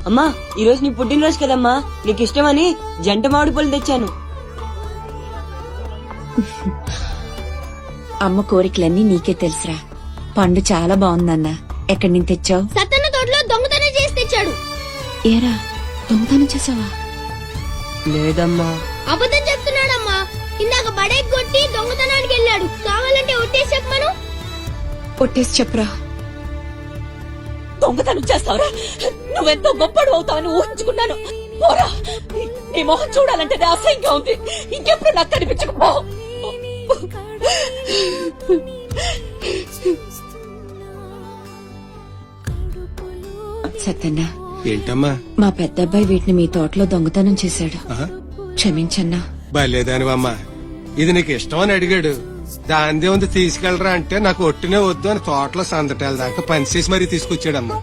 అమ్మా ఈ రోజు నీ పుట్టినరోజు కదమ్మా, నీకు ఇష్టమని జంట మామిడి పళ్ళు తెచ్చాను. అమ్మ కోరికలన్నీ నీకే తెలుసురా. పండు చాలా బాగుందన్నా. ఎక్కడి నుంచి తెచ్చావు? సత్తన్న తోటలో దొంగతనం చేసి తెచ్చాడు. ఏరా, దొంగతనం చేసావా? లేదమ్మా. అబద్ధం చెప్తున్నాడమ్మా. ఇందాక బడేకి కొట్టి దొంగతనానికి వెళ్ళాడు. కావాలంటే ఒట్టేసి చెప్పమను. ఒట్టేసి చెప్పురా. దొంగతనం చేస్తావురా? నువ్వెంతో గొప్పడు అవుతావని ఊహించుకున్నాను. పోరా, నీ మొహం చూడాలంటే అసహ్యంగా ఉంది. ఇంకెప్పుడు నాకు కనిపించకపో. సత్తన్న, ఏంటమ్మా? మా పెద్దబ్బాయి వీటిని మీ తోటలో దొంగతనం చేశాడు. క్షమించన్నా. బలేదానివమ్మా. ఇది నీకు ఇష్టమని అడిగాడు. దాందే ఉంది తీసుకెళ్లరా అంటే నాకు ఒట్టినే వద్దు అని తోటలో సందటాల దాకా పనిచేసి మరీ తీసుకొచ్చాడమ్మా.